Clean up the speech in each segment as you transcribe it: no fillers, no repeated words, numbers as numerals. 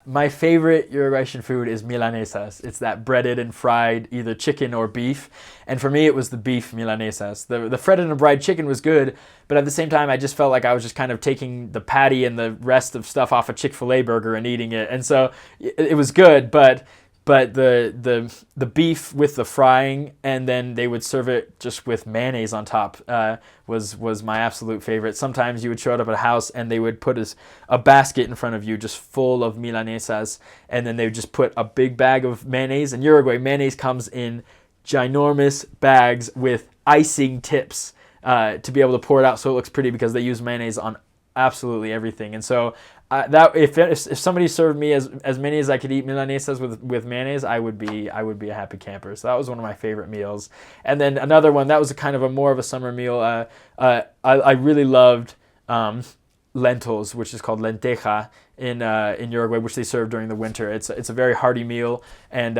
my favorite Uruguayan food is milanesas. It's that breaded and fried either chicken or beef. And for me, it was the beef milanesas. The breaded and fried chicken was good, but at the same time, I just felt like I was just kind of taking the patty and the rest of stuff off a Chick-fil-A burger and eating it. And so it was good, but the beef with the frying, and then they would serve it just with mayonnaise on top, was my absolute favorite. Sometimes you would show up at a house and they would put a basket in front of you just full of milanesas, and then they would just put a big bag of mayonnaise. In Uruguay, mayonnaise comes in ginormous bags with icing tips to be able to pour it out so it looks pretty, because they use mayonnaise on absolutely everything. And so that if somebody served me as many as I could eat milanesas with mayonnaise, I would be a happy camper. So that was one of my favorite meals. And then another one that was a kind of a more of a summer meal. I really loved lentils, which is called lenteja in Uruguay, which they serve during the winter. It's a very hearty meal, and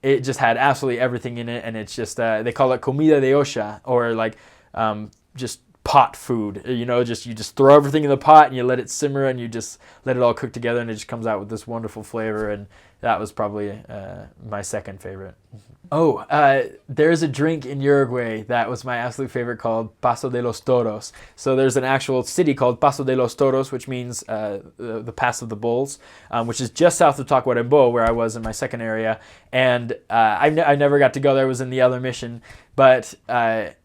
it just had absolutely everything in it. And it's just they call it comida de olla, or like just pot food. You just throw everything in the pot and you let it simmer and you just let it all cook together, and it just comes out with this wonderful flavor. And that was probably my second favorite. There's a drink in Uruguay that was my absolute favorite called Paso de los Toros. So there's an actual city called Paso de los Toros, which means the Pass of the Bulls, which is just south of Tacuarembó, where I was in my second area. And I never got to go there. I was in the other mission. But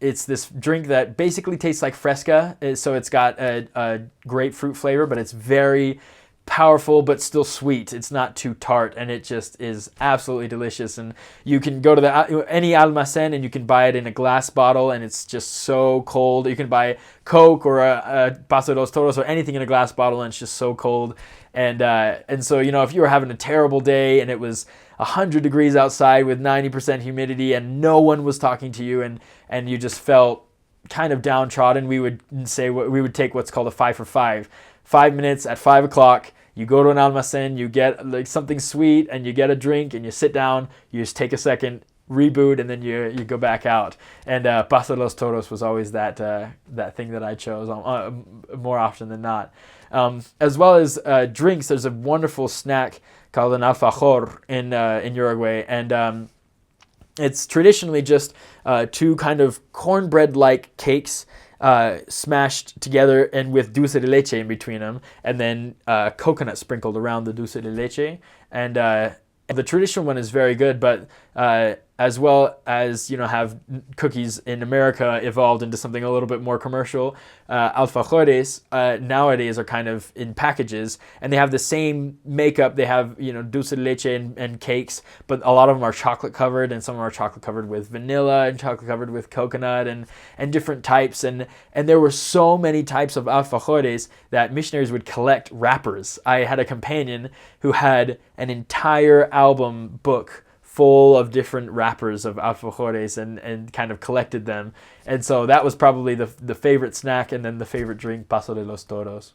it's this drink that basically tastes like Fresca. So it's got a grapefruit flavor, but it's very powerful but still sweet. It's not too tart, and it just is absolutely delicious. And you can go to any almacén and you can buy it in a glass bottle, and it's just so cold. You can buy Coke or a Paso de los Toros or anything in a glass bottle, and it's just so cold. And so, if you were having a terrible day and it was 100 degrees outside with 90% humidity and no one was talking to you, and you just felt kind of downtrodden, we would take what's called a 5 for 5. 5 minutes at 5 o'clock. You go to an almacén, you get like something sweet, and you get a drink, and you sit down. You just take a second, reboot, and then you go back out. And Paso de los Toros was always that thing that I chose more often than not. As well as drinks, there's a wonderful snack called an alfajor in Uruguay, and it's traditionally just two kind of cornbread-like cakes smashed together and with dulce de leche in between them, and then coconut sprinkled around the dulce de leche. And the traditional one is very good, but as well as have cookies in America evolved into something a little bit more commercial. Alfajores nowadays are kind of in packages, and they have the same makeup. They have dulce de leche and cakes, but a lot of them are chocolate covered, and some of them are chocolate covered with vanilla and chocolate covered with coconut and different types. And there were so many types of alfajores that missionaries would collect wrappers. I had a companion who had an entire album book full of different wrappers of alfajores and kind of collected them. And so that was probably the favorite snack, and then the favorite drink, Paso de los Toros.